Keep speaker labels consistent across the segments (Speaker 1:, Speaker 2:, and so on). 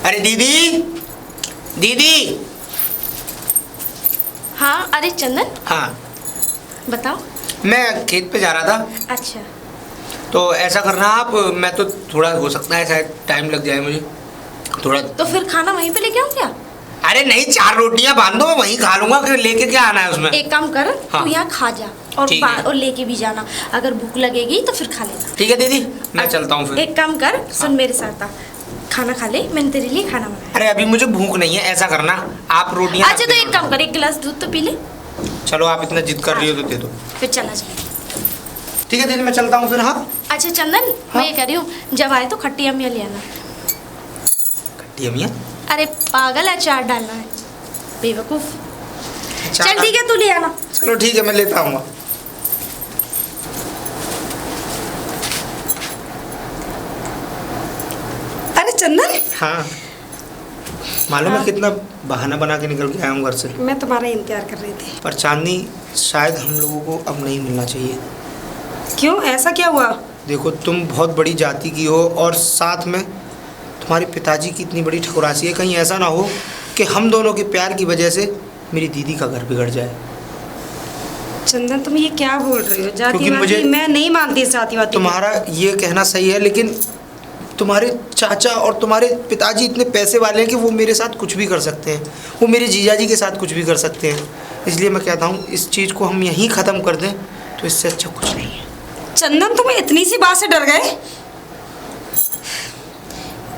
Speaker 1: अरे दीदी, दीदी।
Speaker 2: हाँ, अरे चंदन।
Speaker 1: हाँ
Speaker 2: बताओ।
Speaker 1: मैं खेत पे जा रहा था।
Speaker 2: अच्छा।
Speaker 1: तो ऐसा करना आप, मैं तो थोड़ा हो सकता है शायद टाइम लग जाए मुझे थोड़ा।
Speaker 2: तो फिर खाना वहीं पे लेके आऊँ क्या?
Speaker 1: अरे नहीं, 4 रोटियां बांध दो, मैं वहीं खा लूंगा। लेके क्या आना है उसमें?
Speaker 2: एक काम कर,
Speaker 1: हाँ।
Speaker 2: तू यहाँ खा जा और लेके भी जाना। अगर भूख लगेगी तो फिर खा लेना।
Speaker 1: ठीक है दीदी, मैं चलता हूँ फिर।
Speaker 2: एक काम कर, सुन मेरे साथ आ, खाना खा ले, मैंने तेरे लिए खाना बनाया।
Speaker 1: अरे अभी मुझे भूख नहीं है, ऐसा करना आप रोटियां।
Speaker 2: अच्छा तो एक काम कर, 1 गिलास दूध तो पी ले।
Speaker 1: चलो आप इतना जिद कर रही हो तो दे दो।
Speaker 2: फिर चला जाए।
Speaker 1: ठीक है दीदी, मैं चलता हूँ फिर। हाँ
Speaker 2: अच्छा चंदन,
Speaker 1: हाँ?
Speaker 2: मैं ये कह रही हूँ, जब आए तो खट्टी अम्मिया ले आना।
Speaker 1: खट्टी अम्मिया?
Speaker 2: अरे पागल, अचार डालना है, बेवकूफ।
Speaker 1: अच्छा,
Speaker 2: चल ठीक है, तू ले आना।
Speaker 1: चलो ठीक है, मैं लेता आऊँगा।
Speaker 3: अरे चंदन।
Speaker 1: हाँ मालूम है कितना बहाना बना के निकल के आया हूँ घर से।
Speaker 3: मैं तुम्हारा इंतजार कर रही थी।
Speaker 1: पर चांदनी, शायद हम लोगों को अब नहीं मिलना चाहिए।
Speaker 3: क्यों, ऐसा क्या हुआ?
Speaker 1: देखो, तुम बहुत बड़ी जाति की हो और साथ में तुम्हारे पिताजी की इतनी बड़ी ठकुरासी है। कहीं ऐसा ना हो कि हम दोनों के प्यार की वजह से मेरी दीदी का घर बिगड़ जाए।
Speaker 3: चंदन तुम ये क्या बोल रहे हो?
Speaker 1: क्योंकि
Speaker 3: जातिवादी मैं नहीं मानती इस जातिवादी को।
Speaker 1: तुम्हारा ये कहना सही है, लेकिन तुम्हारे चाचा और तुम्हारे पिताजी इतने पैसे वाले हैं कि वो मेरे साथ कुछ भी कर सकते हैं। वो मेरे जीजा जी के साथ कुछ भी कर सकते हैं। इसलिए मैं कहता हूँ इस चीज़ को हम यहीं ख़त्म कर दें तो इससे अच्छा कुछ नहीं है।
Speaker 3: चंदन तुम इतनी सी बात से डर गए?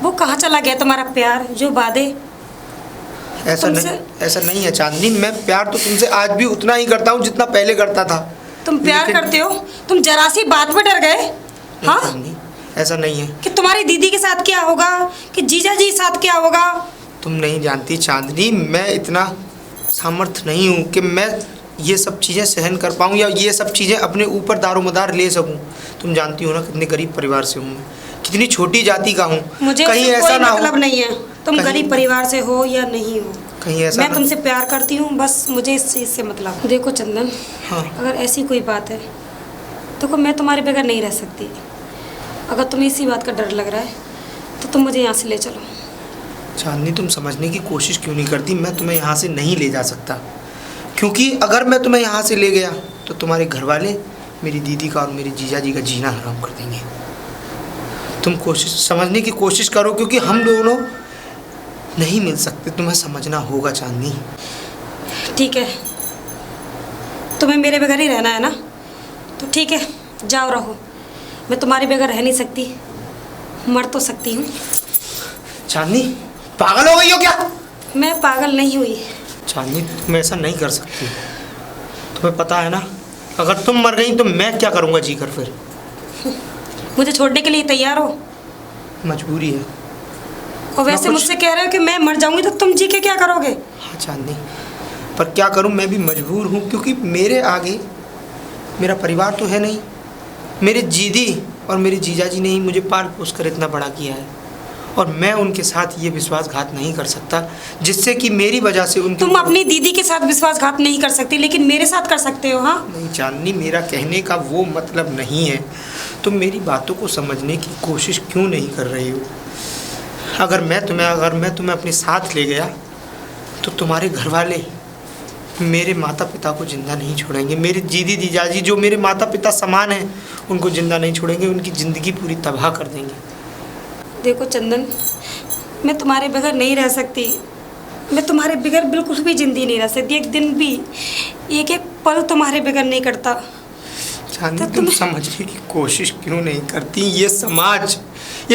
Speaker 3: वो कहाँ चला गया तुम्हारा प्यार, जो वादे?
Speaker 1: ऐसा नहीं है चांदनी, मैं प्यार तो तुमसे आज भी उतना ही करता हूँ जितना पहले करता था।
Speaker 3: तुम प्यार करते हो? तुम जरा सी बात पे डर गए? हाँ,
Speaker 1: चांदनी ऐसा नहीं है।
Speaker 3: कि तुम्हारी दीदी के साथ क्या होगा, कि जीजा जी के साथ क्या होगा?
Speaker 1: तुम नहीं जानती चांदनी, मैं इतना सामर्थ्य नहीं हूँ कि मैं ये सब चीज़ें सहन कर पाऊँ या ये सब चीज़ें अपने ऊपर दारोमदार ले सकूँ। तुम जानती हो ना कितने गरीब परिवार से हूँ मैं, कितनी छोटी जाति का हूँ।
Speaker 3: मुझे
Speaker 1: कहीं
Speaker 3: ऐसा
Speaker 1: ऐसा ना
Speaker 3: मतलब
Speaker 1: हो
Speaker 3: नहीं है तुम गरीब परिवार से हो या नहीं हो।
Speaker 1: कहीं ऐसा
Speaker 3: मैं तुमसे प्यार करती हूँ, बस मुझे इस चीज़ से मतलब। देखो चंदन,
Speaker 1: हाँ
Speaker 3: अगर ऐसी कोई बात है तो मैं तुम्हारे बगैर नहीं रह सकती। अगर तुम्हें इसी बात का डर लग रहा है तो तुम मुझे यहाँ से ले चलो।
Speaker 1: चांदनी, तुम समझने की कोशिश क्यों नहीं करती? मैं तुम्हें यहाँ से नहीं ले जा सकता, क्योंकि अगर मैं तुम्हें यहाँ से ले गया तो तुम्हारे घर वाले मेरी दीदी का और मेरे जीजा जी का जीना हराम कर देंगे। तुम समझने की कोशिश करो, क्योंकि हम दोनों नहीं मिल सकते। तुम्हें समझना होगा चांदनी।
Speaker 3: ठीक है, तुम्हें मेरे बगैर ही रहना है ना, तो ठीक है, जाओ रहो। मैं तुम्हारे बगैर रह नहीं सकती, मर तो सकती हूँ।
Speaker 1: चांदनी, पागल हो गई हो क्या?
Speaker 3: मैं पागल नहीं हुई।
Speaker 1: चांदनी, तुम ऐसा नहीं कर सकती। तुम्हें पता है ना, अगर तुम मर गई तो मैं क्या करूँगा जी कर फिर?
Speaker 3: मुझे छोड़ने के लिए तैयार हो?
Speaker 1: मजबूरी है।
Speaker 3: और वैसे मुझसे कह रहे हो कि मैं मर जाऊंगी तो तुम जी के क्या करोगे?
Speaker 1: हाँ चांदनी, पर क्या करूँ, मैं भी मजबूर हूँ, क्योंकि मेरे आगे मेरा परिवार तो है नहीं। मेरे दीदी और मेरे जीजा जी ने ही मुझे पाल पोस कर इतना बड़ा किया है, और मैं उनके साथ ये विश्वासघात नहीं कर सकता जिससे कि मेरी वजह से उनकी।
Speaker 3: तुम अपनी दीदी के साथ विश्वासघात नहीं कर सकती, लेकिन मेरे साथ कर सकते हो। हाँ
Speaker 1: नहीं चांदनी, मेरा कहने का वो मतलब नहीं है। तुम मेरी बातों को समझने की कोशिश क्यों नहीं कर रही हो? अगर मैं तुम्हें अपने साथ ले गया तो तुम्हारे घर वाले मेरे माता पिता को जिंदा नहीं छोड़ेंगे। मेरे दीदी जीजाजी जो मेरे माता पिता समान हैं उनको जिंदा नहीं छोड़ेंगे, उनकी ज़िंदगी पूरी तबाह कर देंगे।
Speaker 3: देखो चंदन, मैं तुम्हारे बगैर नहीं रह सकती। मैं तुम्हारे बगैर बिल्कुल भी जिंदगी नहीं रह सकती। एक दिन भी, एक एक पल तुम्हारे बगैर नहीं करता।
Speaker 1: चांदनी, तुम समझने की कोशिश क्यों नहीं करती? ये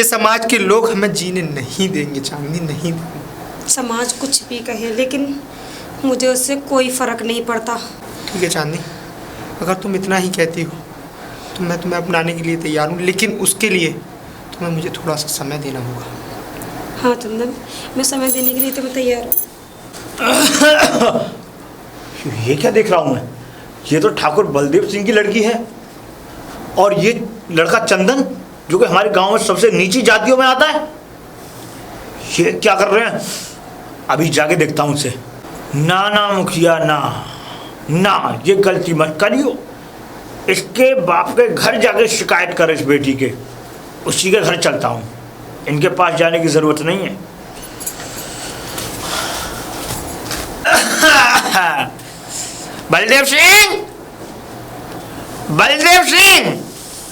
Speaker 1: समाज के लोग हमें जीने नहीं देंगे चांदनी, नहीं देंगे।
Speaker 3: समाज कुछ भी कहे, लेकिन मुझे उससे कोई फ़र्क नहीं पड़ता।
Speaker 1: ठीक है चांदनी, अगर तुम इतना ही कहती हो तो मैं तुम्हें अपनाने के लिए तैयार हूँ, लेकिन उसके लिए तुम्हें मुझे थोड़ा सा समय देना होगा।
Speaker 3: हाँ चंदन, मैं समय देने के लिए तुम्हें तैयार हूँ।
Speaker 4: ये क्या देख रहा हूँ मैं? ये तो ठाकुर बलदेव सिंह की लड़की है, और ये लड़का चंदन जो कि हमारे गांव में सबसे नीची जातियों में आता है। ये क्या कर रहे हैं? अभी जाके देखता हूँ उसे। ना ना मुखिया, ना ये गलती मत करियो। इसके बाप के घर जाके शिकायत कर इस बेटी के। उसी के घर चलता हूँ, इनके पास जाने की ज़रूरत नहीं है।
Speaker 1: हाँ। बलदेव सिंह, बलदेव सिंह।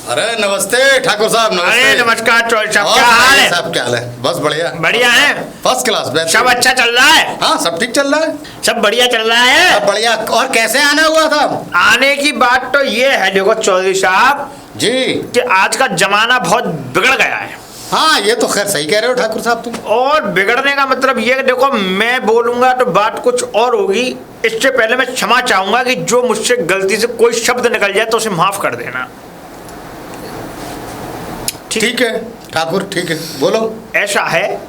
Speaker 5: अरे नमस्ते ठाकुर साहब, नमस्ते।
Speaker 1: अरे नमस्कार चौधरी साहब,
Speaker 5: और
Speaker 1: क्या हाल है?
Speaker 5: साहब क्या हाल है? बस बढ़िया
Speaker 1: बढ़िया है,
Speaker 5: फर्स्ट क्लास।
Speaker 1: सब अच्छा चल रहा है?
Speaker 5: हाँ सब ठीक चल रहा है,
Speaker 1: सब बढ़िया चल रहा है,
Speaker 5: सब बढ़िया। और कैसे आना हुआ था?
Speaker 1: आने की बात तो ये है, देखो चौधरी साहब
Speaker 5: जी
Speaker 1: कि आज का जमाना बहुत बिगड़ गया है।
Speaker 5: हाँ ये तो खैर सही कह रहे हो ठाकुर साहब तुम।
Speaker 1: और बिगड़ने का मतलब ये कि देखो मैं बोलूंगा तो बात कुछ और होगी। इससे पहले मैं क्षमा चाहूंगा कि जो मुझसे गलती से कोई शब्द निकल जाए तो उसे माफ कर देना।
Speaker 5: ठीक है ठाकुर, ठीक है, बोलो।
Speaker 1: ऐसा है,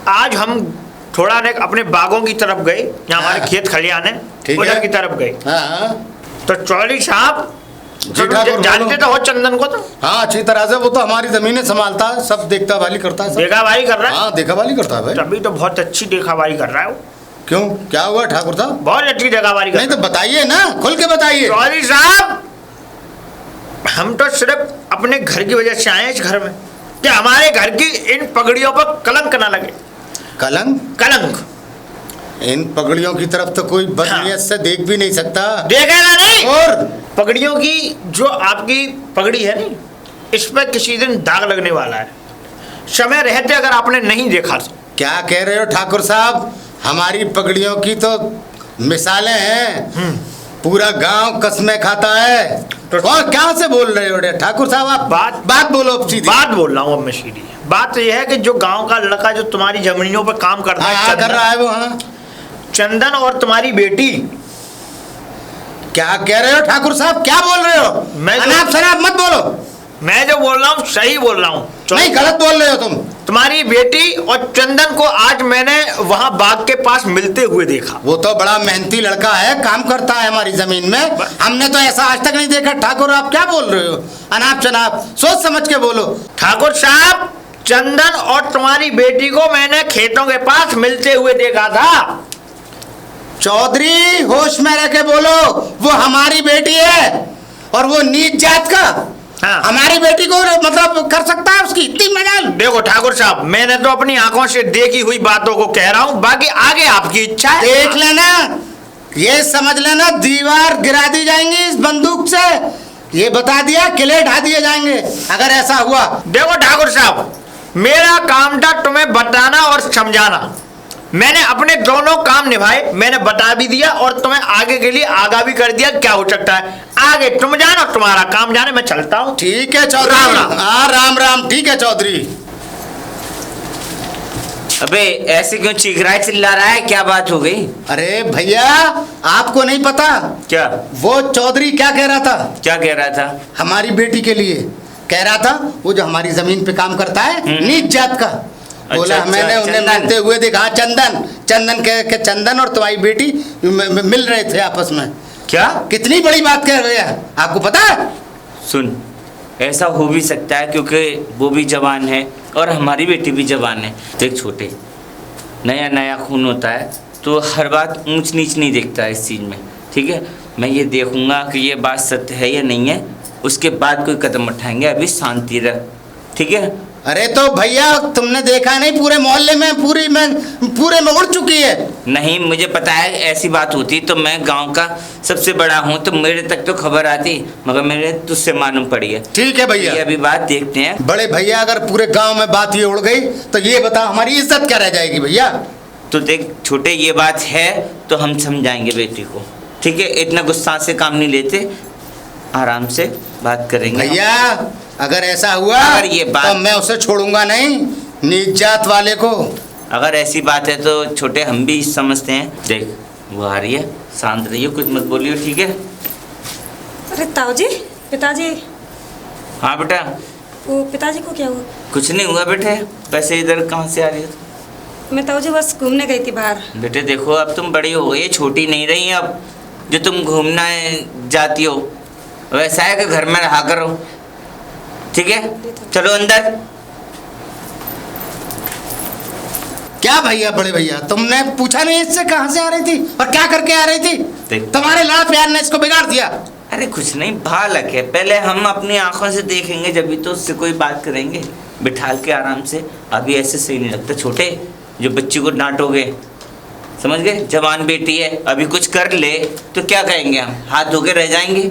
Speaker 1: आज हम थोड़ा ने अपने बागों की तरफ गए, जहाँ हमारे
Speaker 5: हाँ।
Speaker 1: खेत खलियान है,
Speaker 5: ठीक
Speaker 1: उधर
Speaker 5: है।
Speaker 1: की तरफ गए।
Speaker 5: हाँ
Speaker 1: तो चौधरी साहब
Speaker 5: जी ठाकुर,
Speaker 1: जानते
Speaker 5: बोलो।
Speaker 1: तो हो चंदन को, तो
Speaker 5: हाँ अच्छी तरह से, वो तो हमारी जमीनें संभालता है, सब देखता वाली करता है सब।
Speaker 1: देखा भाई कर रहा है।
Speaker 5: हाँ देखा वाली करता है भाई।
Speaker 1: तभी तो बहुत अच्छी देखावारी कर रहा है वो,
Speaker 5: क्यों क्या हुआ ठाकुर साहब?
Speaker 1: बहुत अच्छी देखावारी कर
Speaker 5: नहीं
Speaker 1: रहा
Speaker 5: तो बताइए ना, खुल के
Speaker 1: है।
Speaker 5: बताइए।
Speaker 1: चौधरी साहब हम तो सिर्फ अपने घर की वजह से आए हैं इस घर में, कि हमारे घर की इन पगड़ियों पर कलंक ना लगे।
Speaker 5: कलंक?
Speaker 1: कलंक
Speaker 5: इन पगड़ियों की तरफ तो कोई बदनीयत से देख भी नहीं सकता।
Speaker 1: देखेगा नहीं।
Speaker 5: और
Speaker 1: पगड़ियों की जो आपकी पगड़ी है नहीं, इस पर किसी दिन दाग लगने वाला है, समय रहते अगर आपने नहीं देखा तो।
Speaker 5: क्या कह रहे हो ठाकुर साहब? हमारी पगड़ियों की तो मिसालें हैं, पूरा गांव कसमें खाता है। और क्या से बोल रहे हो ठाकुर साहब? आप बात बोलो अब सीधी।
Speaker 1: बात बोल रहा हूँ अब मैं सीधी। बात तो यह है कि जो गांव का लड़का जो तुम्हारी जमीनों पर काम करता है,
Speaker 5: हाँ कर रहा है वो। हाँ
Speaker 1: चंदन और तुम्हारी बेटी।
Speaker 5: क्या कह रहे हो ठाकुर साहब? क्या बोल रहे हो?
Speaker 1: मैं
Speaker 5: अनाप शनाप मत बोलो।
Speaker 1: मैं जो बोल रहा हूँ सही बोल रहा हूँ।
Speaker 5: नहीं गलत बोल रहे हो तुम।
Speaker 1: तुम्हारी बेटी और चंदन को आज मैंने वहां बाग के पास मिलते हुए देखा।
Speaker 5: वो तो बड़ा मेहनती लड़का है, काम करता है हमारी जमीन में, हमने तो ऐसा आज तक नहीं देखा। ठाकुर आप क्या बोल रहे हो? अनाप शनाप सोच समझ के बोलो।
Speaker 1: ठाकुर साहब चंदन और तुम्हारी बेटी को मैंने खेतों के पास मिलते हुए देखा था।
Speaker 5: चौधरी होश में रह के बोलो, वो हमारी बेटी है और वो नीच जात का।
Speaker 1: हाँ।
Speaker 5: हमारी बेटी को मतलब कर सकता है उसकी इतनी मजाल?
Speaker 1: देखो ठाकुर साहब मैंने तो अपनी आंखों से देखी हुई बातों को कह रहा हूँ, बाकी आगे आपकी इच्छा है।
Speaker 5: देख लेना, ये समझ लेना दीवार गिरा दी जाएंगी इस बंदूक से, ये बता दिया, किले ढा दिए जाएंगे अगर ऐसा हुआ।
Speaker 1: देखो ठाकुर साहब मेरा काम था तुम्हें बताना और समझाना, मैंने अपने दोनों काम निभाए, मैंने बता भी दिया और तुम्हें आगे के लिए आगाह भी कर दिया क्या हो सकता है। आगे तुम जानो, तुम्हारा काम जाने, मैं चलता हूँ।
Speaker 5: ठीक है चौधरी।
Speaker 1: राम राम।
Speaker 5: हाँ राम राम। ठीक है चौधरी।
Speaker 6: अबे ऐसे क्यों चीख रहा है, चिल्ला रहा है, क्या बात हो गई?
Speaker 5: अरे भैया आपको नहीं पता
Speaker 6: क्या?
Speaker 5: वो चौधरी क्या कह रहा था?
Speaker 6: क्या कह रहा था?
Speaker 5: हमारी बेटी के लिए कह रहा था, वो जो हमारी जमीन पे काम करता है नीच जात का। बोला
Speaker 6: अच्छा,
Speaker 5: मैंने उन्हें
Speaker 6: चंदन।
Speaker 5: मिलते हुए देखा। हाँ, चंदन के चंदन और तुम्हारी बेटी मिल रहे थे आपस में।
Speaker 6: क्या?
Speaker 5: कितनी बड़ी बात कह रहे हैं, आपको पता है?
Speaker 6: सुन, ऐसा हो भी सकता है क्योंकि वो भी जवान है और हमारी बेटी भी जवान है। देख छोटे, नया नया खून होता है तो हर बात ऊंच नीच नहीं देखता है इस चीज़ में, ठीक है? मैं ये देखूंगा कि ये बात सत्य है या नहीं है, उसके बाद कोई कदम उठाएंगे। अभी शांति रह, ठीक है?
Speaker 5: अरे तो भैया तुमने देखा नहीं, पूरे मोहल्ले में पूरे में उड़ चुकी है।
Speaker 6: नहीं, मुझे पता है ऐसी बात होती तो मैं गांव का सबसे बड़ा हूं तो मेरे तक तो खबर आती, मगर मेरे तुझसे मालूम पड़ी है।
Speaker 5: ठीक है भैया,
Speaker 6: ये अभी बात देखते हैं।
Speaker 5: बड़े भैया अगर पूरे गांव में बात ये उड़ गई तो ये बता हमारी इज्जत क्या रह जाएगी भैया?
Speaker 6: तो देख छोटे, ये बात है तो हम समझाएंगे बेटी को, ठीक है? इतना गुस्सा से काम नहीं लेते, आराम से बात करेंगे।
Speaker 5: भैया अगर ऐसा हुआ
Speaker 6: अगर ये बात-
Speaker 5: तो मैं उसे छोड़ूंगा नहीं, नीच जात वाले को।
Speaker 6: अगर ऐसी बात है तो छोटे हम भी समझते हैं। देख वो आ रही है, शांत रहिए, कुछ मत बोलिए, ठीक है?
Speaker 3: अरे ताऊ जी, पिताजी।
Speaker 6: हाँ बेटा।
Speaker 3: वो पिताजी को क्या हुआ?
Speaker 6: कुछ नहीं हुआ बेटे, वैसे इधर कहाँ से आ रही हो?
Speaker 3: मैं ताऊ जी बस घूमने गई थी बाहर।
Speaker 6: बेटे देखो अब तुम बड़ी हो गई, छोटी नहीं रही अब जो तुम घूमना जाती हो। वैसा है कि घर में रहा करो, ठीक है? चलो अंदर।
Speaker 5: क्या भैया बड़े भैया तुमने पूछा नहीं इससे कहाँ से आ रही थी और क्या करके आ रही थी?
Speaker 6: देख।
Speaker 5: तुम्हारे लाड़ प्यार ने इसको बिगाड़ दिया।
Speaker 6: अरे कुछ नहीं, बालक है, पहले हम अपनी आंखों से देखेंगे जब भी तो उससे कोई बात करेंगे, बिठाल के आराम से। अभी ऐसे सही नहीं लगता छोटे, जो बच्ची को डांटोगे समझ गए? जवान बेटी है, अभी कुछ कर ले तो क्या कहेंगे हम? हाथ धो के रह जाएंगे।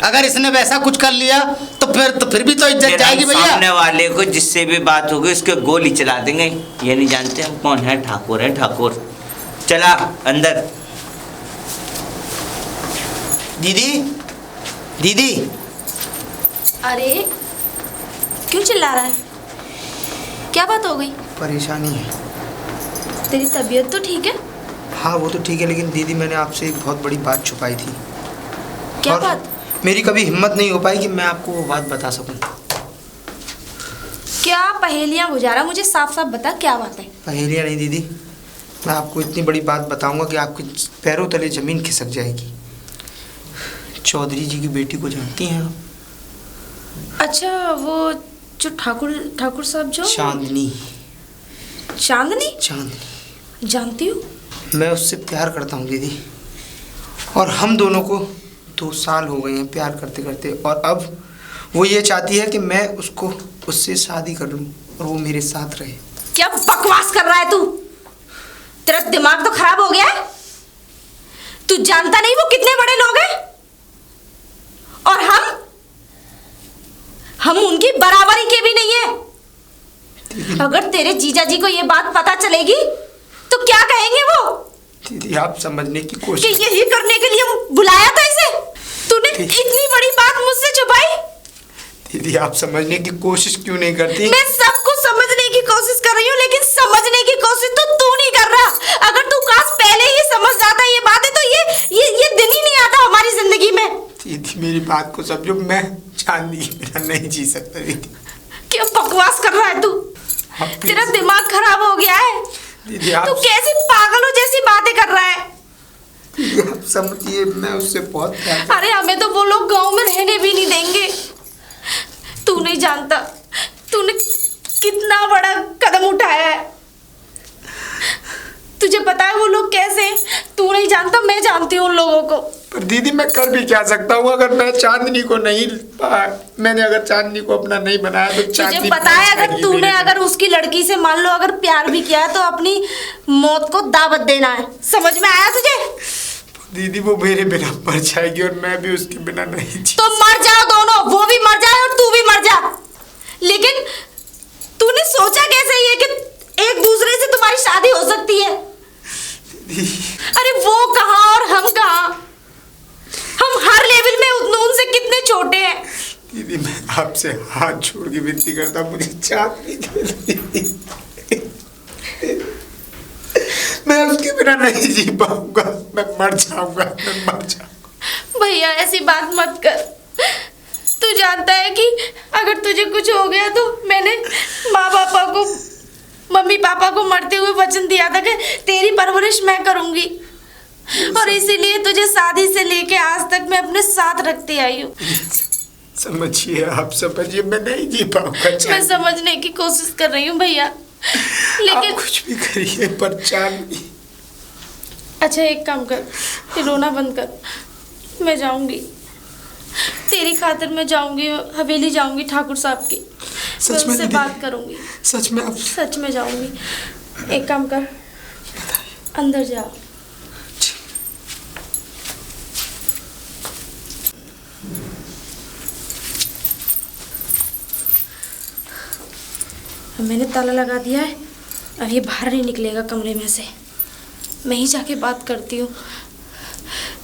Speaker 5: अगर इसने वैसा कुछ कर लिया तो फिर भी तो इज्जत
Speaker 6: फिर
Speaker 5: जाएगी
Speaker 6: हम
Speaker 5: भैया।
Speaker 6: सामने वाले को जिससे भी बात होगी उसके गोली चला देंगे। ये नहीं जानते हम कौन है, ठाकुर है ठाकुर। चला अंदर।
Speaker 1: दीदी, दीदी,
Speaker 2: अरे क्यों चिल्ला रहा है? क्या बात हो गई?
Speaker 1: परेशानी है।
Speaker 2: तेरी तबीयत तो ठीक है?
Speaker 1: हाँ वो तो ठीक है, लेकिन दीदी मैंने आपसे एक बहुत बड़ी बात छुपाई थी।
Speaker 2: क्या
Speaker 1: और
Speaker 2: बात?
Speaker 1: मेरी कभी हिम्मत नहीं हो पाई कि मैं आपको वो बात बता सकूं।
Speaker 2: क्या पहेलियां बुझा रहा? मुझे साफ साफ बता क्या बात है।
Speaker 1: पहेलियाँ नहीं दीदी, मैं आपको इतनी बड़ी बात बताऊंगा कि आपके पैरों तले जमीन खिसक जाएगी। चौधरी जी की बेटी को जानती हैं आप?
Speaker 2: अच्छा, वो जो ठाकुर साहब जो
Speaker 1: चांदनी।
Speaker 2: चांदनी?
Speaker 1: चांदनी
Speaker 2: जानती हूँ।
Speaker 1: मैं उससे प्यार करता हूँ दीदी, और हम दोनों को 2 साल हो गए हैं प्यार करते करते, और अब वो ये चाहती है कि मैं उससे शादी कर लूँ और वो मेरे साथ रहे।
Speaker 2: क्या बकवास कर रहा है तू? तेरा दिमाग तो खराब हो गया है। तू जानता नहीं वो कितने बड़े लोग हैं, और हम उनकी बराबरी के भी नहीं है। अगर तेरे जीजा जी को ये बात पता चलेगी तो क्या कहेंगे वो?
Speaker 1: दीदी आप समझने की
Speaker 2: कि
Speaker 1: कोशिश।
Speaker 2: यही करने के लिए बुलाया था इसे? तूने इतनी बड़ी बात मुझसे छुपाई?
Speaker 1: दीदी आप समझने की कोशिश क्यों नहीं करती?
Speaker 2: मैं सब कुछ समझने की कोशिश कर रही हूँ, लेकिन समझने की कोशिश तो तू नहीं कर रहा। अगर तू काश पहले ही समझ जाता ये बातें तो ये दिन ही नहीं आता हमारी जिंदगी में।
Speaker 1: दीदी मेरी बात को समझो, मैं चांदनी के बिना नहीं जी सकता दीदी।
Speaker 2: क्या बकवास कर रहा है तू? तेरा दिमाग खराब हो गया है।
Speaker 1: दीदी
Speaker 2: तू कैसी पागलों जैसी बातें कर रहा है?
Speaker 1: दीदी आप समझिए, मैं उससे बहुत प्यार।
Speaker 2: अरे हमें तो वो लोग गांव में रहने भी नहीं देंगे। तू नहीं जानता तूने कितना बड़ा कदम उठाया है। तुझे पता है वो लोग कैसे हैं? तू नहीं जानता, मैं जानती हूँ उन लोगों को।
Speaker 1: पर दीदी मैं कर भी क्या सकता हूँ? अगर मैं चांदनी को नहीं मैंने अगर चांदनी को अपना नहीं बनाया तो चांदनी
Speaker 2: तुझे पता है अगर तूने अगर उसकी लड़की से मान लो अगर प्यार भी किया है तो अपनी मौत को दावत देना है। समझ में आया तुझे?
Speaker 1: दीदी वो मेरे बिना मर जाएगी और मैं भी उसके बिना नहीं जी।
Speaker 2: तो मर जाओ दोनों, वो भी मर जाए और तू भी मर जा। लेकिन तूने सोचा कैसे ये कि एक दूसरे से तुम्हारी शादी हो सकती है? अरे वो कहाँ और हम कहाँ? हम हर लेवल में उनसे कितने छोटे हैं।
Speaker 1: दीदी मैं आपसे हाथ जोड़ के विनती करता हूँ, मुझे चांदनी दे दीदी। मैं उसके बिना नहीं जी पाऊंगा, मैं मर जाऊंगा।
Speaker 2: भैया ऐसी बात मत कर। तू जानता है कि अगर तुझे कुछ हो गया तो मैंने मम्मी पापा को मरते हुए वचन दिया था कि तेरी परवरिश मैं करूंगी, और इसीलिए तुझे शादी से लेके आज तक मैं अपने साथ रखती आई हूँ।
Speaker 1: समझिए, आप समझिए, मैं नहीं जी पाऊंगा।
Speaker 2: मैं समझने की कोशिश कर रही हूँ भैया, लेकिन
Speaker 1: आप कुछ भी करिए पर चांदनी।
Speaker 2: अच्छा एक काम कर, ये रोना बंद कर। मैं जाऊंगी, तेरी खातिर मैं जाऊंगी, हवेली जाऊंगी ठाकुर साहब की। मैं उससे बात करूंगी।
Speaker 1: सच में? आप
Speaker 2: सच में जाऊंगी। एक काम कर, अंदर जा। मैंने ताला लगा दिया है, अब ये बाहर नहीं निकलेगा कमरे में से। मैं ही जाके बात करती हूँ,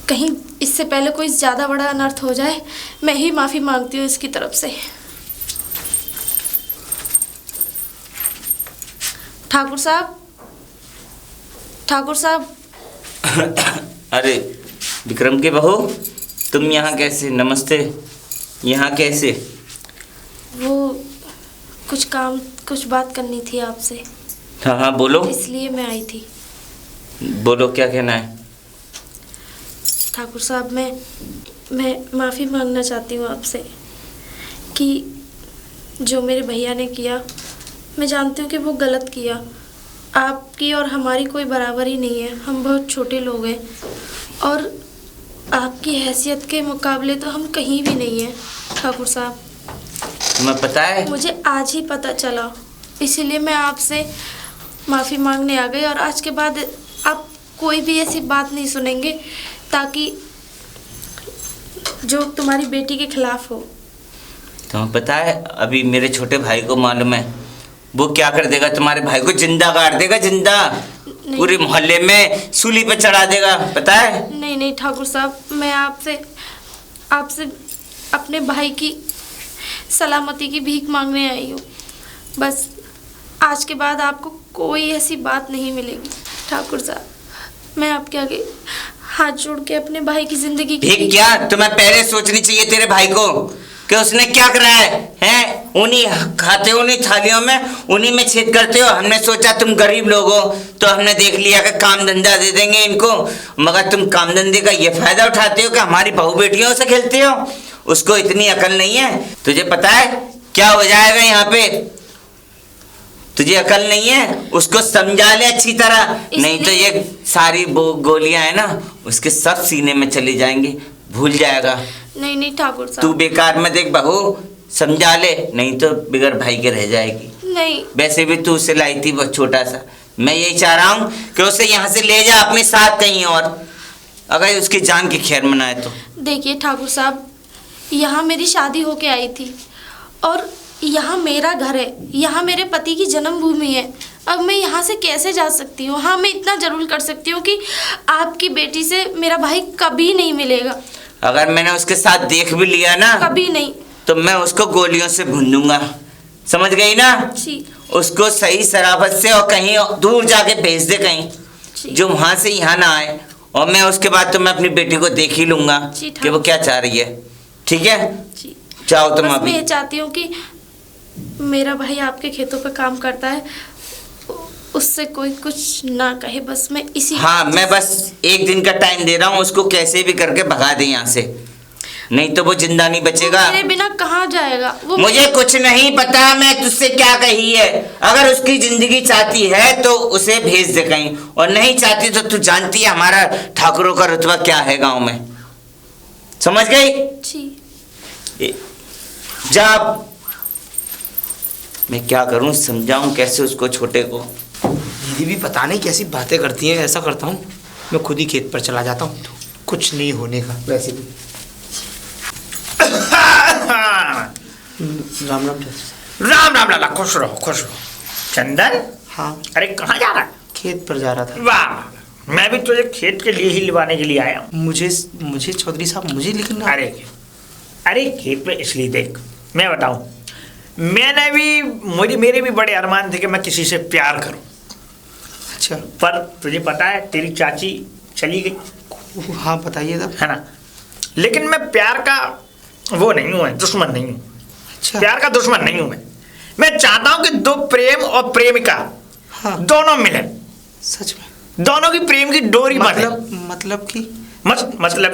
Speaker 2: कहीं इससे पहले कोई ज़्यादा बड़ा अनर्थ हो जाए। मैं ही माफ़ी मांगती हूँ इसकी तरफ से। ठाकुर साहब, ठाकुर साहब।
Speaker 6: अरे विक्रम के बहू, तुम यहाँ कैसे? नमस्ते। यहाँ कैसे?
Speaker 2: वो कुछ बात करनी थी आपसे।
Speaker 6: हाँ हाँ बोलो।
Speaker 2: इसलिए मैं आई थी।
Speaker 6: बोलो क्या कहना है?
Speaker 2: ठाकुर साहब, मैं माफ़ी मांगना चाहती हूँ आपसे कि जो मेरे भैया ने किया, मैं जानती हूँ कि वो गलत किया। आपकी और हमारी कोई बराबरी नहीं है, हम बहुत छोटे लोग हैं, और आपकी हैसियत के मुकाबले तो हम कहीं भी नहीं हैं ठाकुर साहब।
Speaker 6: तुम्हें पता है?
Speaker 2: मुझे आज ही पता चला, इसीलिए मैं आपसे माफ़ी मांगने आ गई, और आज के बाद आप कोई भी ऐसी बात नहीं सुनेंगे ताकि जो तुम्हारी बेटी के खिलाफ हो।
Speaker 6: तुम्हें पता है अभी मेरे छोटे भाई को मालूम है, वो क्या कर देगा, तुम्हारे भाई को जिंदा गाड़ देगा, जिंदा पूरे मोहल्ले में सूली पे चढ़ा देगा, पता है?
Speaker 2: नहीं नहीं ठाकुर साहब, मैं आपसे अपने भाई की सलामती की भीख मांगने आई हूँ। बस आज के बाद आपको कोई ऐसी बात नहीं मिलेगी ठाकुर साहब। मैं आपके आगे हाथ जोड़ के अपने भाई की जिंदगी की
Speaker 6: भीख क्या, तुम्हें पहले सोचनी चाहिए तेरे भाई को कि उसने क्या करा है, हैं? उन्हीं खाते हो, उन्हीं थालियों में, उन्हीं में छेद करते हो। हमने सोचा तुम गरीब लोग हो तो हमने देख लिया कि काम धंधा दे देंगे इनको, मगर तुम काम धंधे का ये फायदा उठाते हो कि हमारी बहू बेटियों से खेलते हो। उसको इतनी अकल नहीं है। तुझे पता है क्या हो जाएगा यहाँ पे? तुझे अकल नहीं है, उसको समझा ले अच्छी तरह, नहीं तो ये सारी गोलियां है ना उसके सब सीने में चली जाएंगी, भूल जाएगा।
Speaker 2: नहीं नहीं ठाकुर साहब,
Speaker 6: तू बेकार में देख बहू, समझा ले, नहीं तो बिगर भाई के रह जाएगी।
Speaker 2: नहीं,
Speaker 6: वैसे भी तू उसे लाई थी बहुत छोटा सा। मैं यही चाह रहा हूँ कि उसे यहाँ से ले जा अपने साथ कहीं और, अगर उसकी जान की खैर मनाए तो।
Speaker 2: देखिए ठाकुर साहब, यहाँ मेरी शादी होके आई थी और यहाँ मेरा घर है, यहाँ मेरे पति की जन्मभूमि है। अब मैं यहाँ से कैसे जा सकती हूँ? हाँ, मैं इतना जरूर कर सकती हूँ कि आपकी बेटी से मेरा भाई कभी नहीं मिलेगा।
Speaker 6: अगर मैंने उसके साथ देख भी लिया ना,
Speaker 2: कभी नहीं,
Speaker 6: तो मैं उसको गोलियों से भून दूंगा, समझ गई ना?
Speaker 2: जी।
Speaker 6: उसको सही सराफत से और कहीं दूर जाके भेज दे कहीं, जो वहां से यहाँ ना आए। और मैं उसके बाद तो मैं अपनी बेटी को देख ही लूंगा कि वो क्या चाह रही है। ठीक है
Speaker 2: जी।
Speaker 6: जाओ तुम अभी।
Speaker 2: मैं ये चाहती हूँ कि मेरा भाई आपके खेतों पर काम करता है, उससे कोई कुछ ना कहे, बस मैं इसी।
Speaker 6: हाँ, मैं बस एक दिन का टाइम दे रहा हूँ उसको, कैसे भी करके भगा दे यहाँ से, नहीं तो वो जिंदा नहीं बचेगा।
Speaker 2: मेरे बिना कहाँ जाएगा वो?
Speaker 6: मुझे कुछ नहीं पता मैं तुझसे क्या कही है। अगर उसकी जिंदगी चाहती है तो उसे भेज दे कहीं, और नहीं चाहती तो तू जानती है हमारा ठाकुरों का रुतबा क्या है गांव में, समझ गई?
Speaker 2: जी।
Speaker 6: जा, मैं क्या करूं, समझाऊं कैसे उसको, छोटे को।
Speaker 1: दीदी भी पता नहीं कैसी बातें करती हैं। ऐसा करता हूँ मैं खुद ही खेत पर चला जाता हूँ, कुछ नहीं होने का वैसे भी। राम राम
Speaker 4: राम राम लाला, खुश रहो खुश रहो। चंदन,
Speaker 1: हाँ,
Speaker 4: अरे कहाँ जा रहा है?
Speaker 1: खेत पर जा रहा था।
Speaker 4: वाह, मैं भी तुझे खेत के लिए ही लिवाने के लिए आया हूँ।
Speaker 1: मुझे चौधरी साहब, मुझे लेकिन
Speaker 4: अरे खेत में इसलिए देख, मैं बताऊँ, मैंने भी मेरे भी बड़े अरमान थे कि मैं किसी से प्यार करूं।
Speaker 1: अच्छा,
Speaker 4: पर तुझे पता है तेरी चाची चली गई।
Speaker 1: हाँ बताइए तब।
Speaker 4: है ना, लेकिन मैं प्यार का वो नहीं हूँ, दुश्मन नहीं हूँ।
Speaker 1: अच्छा,
Speaker 4: प्यार का दुश्मन नहीं हूँ मैं चाहता हूँ कि दो प्रेम और प्रेमिका,
Speaker 1: हाँ,
Speaker 4: दोनों मिले,
Speaker 1: सच में,
Speaker 4: दोनों की प्रेम की डोरी बंधे।
Speaker 1: मतलब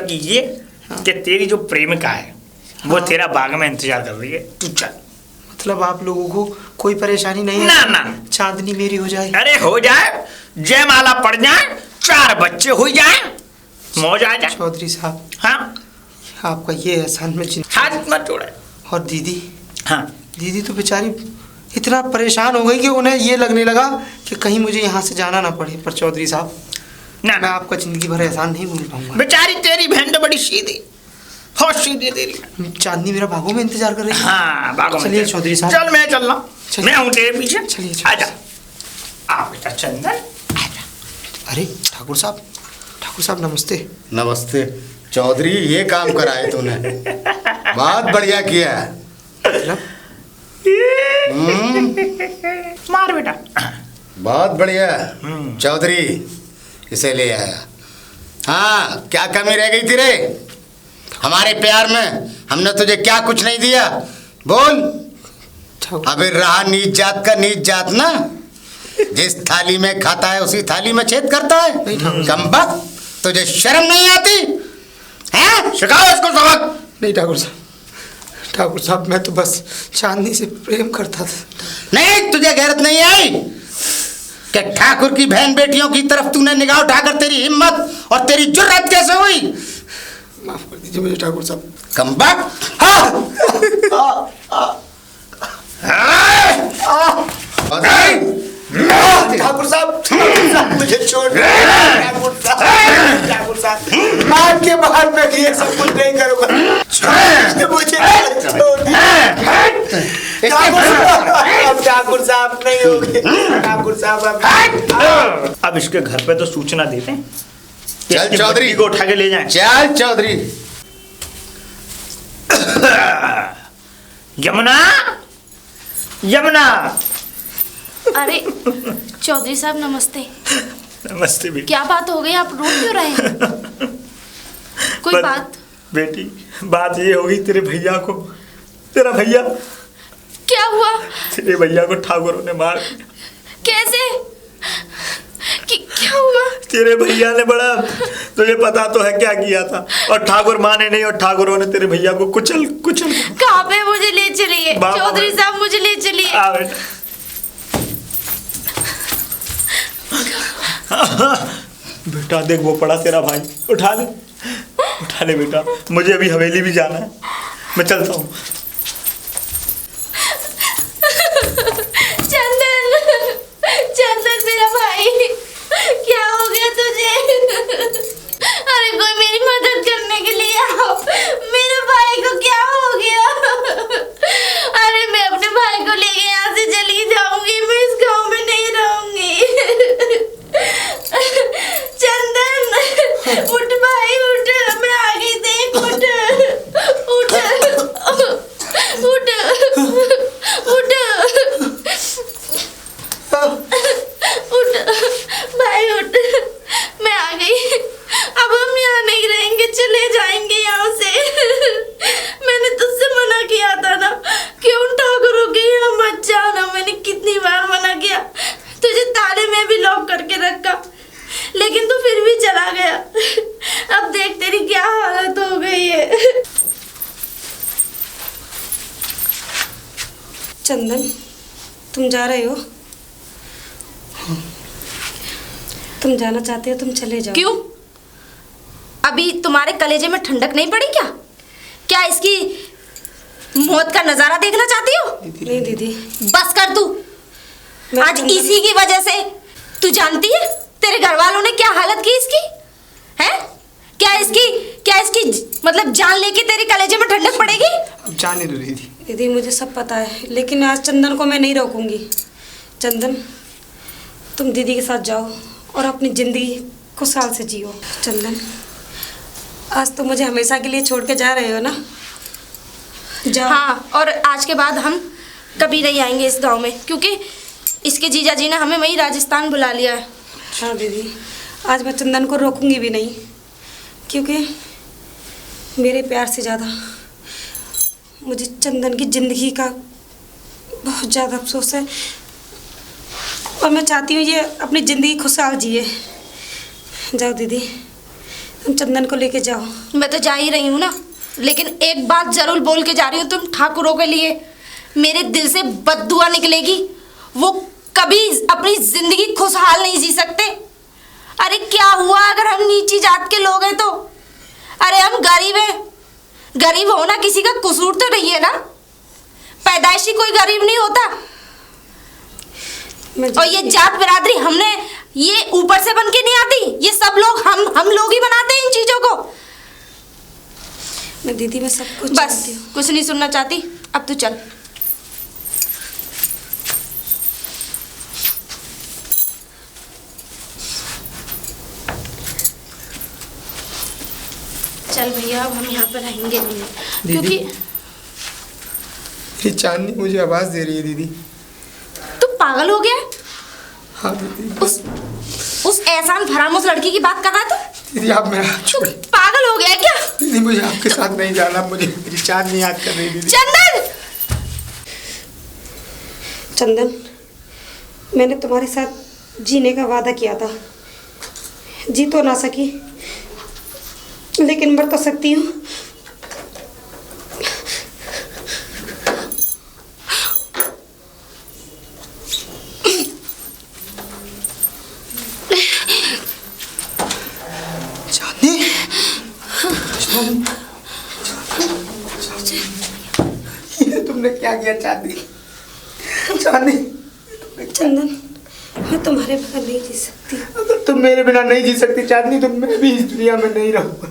Speaker 4: कि ये,
Speaker 1: हाँ,
Speaker 4: कि तेरी जो प्रेमिका है वो
Speaker 1: हाँ,
Speaker 4: तेरा बाग में इंतजार कर रही है, तू चल।
Speaker 1: मतलब आप लोगों को कोई परेशानी नहीं है?
Speaker 4: ना,
Speaker 1: चांदनी मेरी हो जाए।
Speaker 4: अरे हो जाए, जयमाला पड़ जाए, 4 बच्चे हो जाए, मौज आ जाए।
Speaker 1: चौधरी साहब,
Speaker 4: हाँ,
Speaker 1: आपका ये एहसान में
Speaker 4: हाथ मत जोड़े।
Speaker 1: और दीदी,
Speaker 4: हाँ,
Speaker 1: दीदी तो बेचारी इतना परेशान हो गई कि उन्हें ये लगने लगा कि कहीं मुझे यहाँ से जाना ना पड़े। पर चौधरी साहब, मैं आपका जिंदगी भर एहसान नहीं भूल पाऊंगा।
Speaker 4: बेचारी तेरी बहन तो बड़ी सीधी, बहुत सीधी तेरी।
Speaker 1: चांदनी मेरा बागों में इंतजार कर रही है।
Speaker 4: हाँ, बागों में।
Speaker 1: चलिए चौधरी साहब,
Speaker 4: चल, मैं चल रहा, मैं हूँ तेरे पीछे।
Speaker 1: चलिए,
Speaker 4: आजा, आ बेटा चंदन, आजा।
Speaker 1: अरे ठाकुर साहब नमस्ते।
Speaker 5: नमस्ते चौधरी, ये काम कराए तूने, बहुत बढ़िया किया है।
Speaker 1: मतलब
Speaker 4: मार बेटा,
Speaker 5: बहुत बढ़िया चौधरी, इसे ले आया। हाँ, क्या कमी रह गई थी रे हमारे प्यार में? हमने तुझे क्या कुछ नहीं दिया, बोल। अबे रहा नीच जात का नीच जात ना, जिस थाली में खाता है उसी थाली में छेद करता है। कमबख्त, तुझे शर्म नहीं आती है? सिखाओ इसको सबक।
Speaker 1: नहीं ठाकुर साहब, मैं तो बस चांदनी से प्रेम करता था।
Speaker 5: नहीं, तुझे गैरत नहीं आई कि ठाकुर की बहन बेटियों की तरफ तूने निगाह उठाकर तेरी हिम्मत और तेरी जुर्रत कैसे हुई?
Speaker 1: माफ कर दीजिए मुझे ठाकुर साहब।
Speaker 5: कमबख्त।
Speaker 1: ठाकुर साहब मुझे छोड़ दो ठाकुर साहब, आपके बाद मैं ये सब कुछ नहीं करूँगा, मुझे छोड़ दीजिए। ठाकुर साहब नहीं होगे, ठाकुर साहब
Speaker 4: अब इसके घर पे तो सूचना देते हैं।
Speaker 5: चल
Speaker 4: इसकी
Speaker 5: चौधरी
Speaker 4: बच्ची को उठा के ले जाएं।
Speaker 5: चल चौधरी।
Speaker 4: यमुना, यमुना।
Speaker 2: अरे चौधरी साहब नमस्ते।
Speaker 4: नमस्ते बेटी।
Speaker 2: क्या बात हो गई, आप रो क्यों रहे हैं? कोई बात?
Speaker 4: बेटी बात ये होगी, तेरे भैया को, तेरा भैया,
Speaker 2: क्या हुआ?
Speaker 4: तेरे भैया को ठाकुरों ने मार दिया।
Speaker 2: कैसे? क्या हुआ?
Speaker 4: तेरे भैया ने बड़ा, तुझे पता तो है क्या किया था, और ठाकुर माने नहीं, और ठाकुरों ने तेरे भैया को कुचल कुचल।
Speaker 2: कहाँ पे? मुझे ले चलिए चौधरी साहब, मुझे ले चलिए।
Speaker 4: आ बेटा। बेटा देख वो पड़ा तेरा भाई, उठा ले बेटा, मुझे अभी हवेली भी जाना है, मैं चलता हूँ।
Speaker 2: चंदन मेरा भाई, क्या हो गया तुझे? अरे कोई मेरी मदद करने के लिए आओ, मेरे भाई को क्या हो गया? अरे मैं अपने भाई को लेके यहाँ से चली जाऊंगी, मैं इस गांव में नहीं रहूंगी। चंदन उठ भाई उठ, मैं आ गई, देख उठ उठ उठ उठ उठ भाई उठ, मैं आ गई, अब हम यहाँ नहीं रहेंगे, चले जाएंगे यहाँ से। मैंने तुझसे मना किया था ना कि उन ठाकुरों के यहाँ मत जाना, मैंने कितनी बार मना किया, तुझे ताले में भी लॉक करके रखा, लेकिन तू फिर भी चला गया। अब देख तेरी क्या हालत हो गई है।
Speaker 3: चंदन तुम जा रहे हो? तुम जाना चाहते हो, तुम चले जाओ।
Speaker 2: क्यों? अभी तुम्हारे कलेजे में ठंडक नहीं पड़ी क्या? क्या इसकी मौत का नजारा देखना चाहती हो?
Speaker 3: नहीं दीदी,
Speaker 2: बस कर तू, आज इसी की वजह से। तू जानती है तेरे घर वालों ने क्या हालत की इसकी है? क्या इसकी मतलब जान लेके तेरे कलेजे में ठंडक पड़ेगी?
Speaker 1: अब जाने दो दीदी।
Speaker 3: दीदी मुझे सब पता है, लेकिन आज चंदन को मैं नहीं रोकूंगी। चंदन तुम दीदी के साथ जाओ और अपनी ज़िंदगी खुशहाल से जियो। चंदन आज तो मुझे हमेशा के लिए छोड़ के जा रहे हो ना? जाओ।
Speaker 2: हाँ, और आज के बाद हम कभी नहीं आएंगे इस गांव में, क्योंकि इसके जीजा जी ने हमें वहीं राजस्थान बुला लिया है।
Speaker 3: हाँ दीदी, आज मैं चंदन को रोकूंगी भी नहीं, क्योंकि मेरे प्यार से ज़्यादा मुझे चंदन की ज़िंदगी का बहुत ज़्यादा अफसोस है, और मैं चाहती हूँ ये अपनी ज़िंदगी खुशहाल जिए। जाओ दीदी, तुम चंदन को लेके जाओ।
Speaker 2: मैं तो जा ही रही हूँ ना, लेकिन एक बात जरूर बोल के जा रही हूँ, तुम ठाकुरों के लिए मेरे दिल से बद्दुआ निकलेगी, वो कभी अपनी जिंदगी खुशहाल नहीं जी सकते। अरे क्या हुआ अगर हम नीची जात के लोग हैं तो? अरे हम गरीब हैं, गरीब होना किसी का कसूर तो नहीं है ना, पैदाइशी कोई गरीब नहीं होता। और ये जात बिरादरी हमने ये ऊपर से बन के नहीं आती, ये सब लोग हम लोग ही बनाते हैं इन चीजों को।
Speaker 3: मैं दीदी मैं सब कुछ
Speaker 2: बस कुछ नहीं सुनना चाहती, अब तू चल। चल भैया, अब हम यहाँ पर रहेंगे नहीं, क्योंकि
Speaker 1: ये चांदनी मुझे आवाज दे रही है दीदी।
Speaker 2: तू पागल हो गया है?
Speaker 1: हाँ दीदी।
Speaker 2: उस एहसान फरामोश लड़की की बात कर रहा था?
Speaker 1: दीदी आप मेरा
Speaker 2: तू पागल हो गया है क्या?
Speaker 1: दीदी मुझे आपके साथ नहीं जाना, मुझे मेरी चांदनी याद कर रही दीदी।
Speaker 2: चंदन!
Speaker 3: चंदन, मैंने तुम्हारे साथ जीने का वादा किया था, जी तो ना सकी लेकिन मर तो सकती हूँ।
Speaker 1: ये तुमने क्या किया चांदनी? चांदनी
Speaker 3: चंदन, मैं मैं तुम्हारे बगैर नहीं जी सकती।
Speaker 1: अगर तुम मेरे बिना नहीं जी सकती चांदनी तो मैं भी इस दुनिया में नहीं रहूँगा।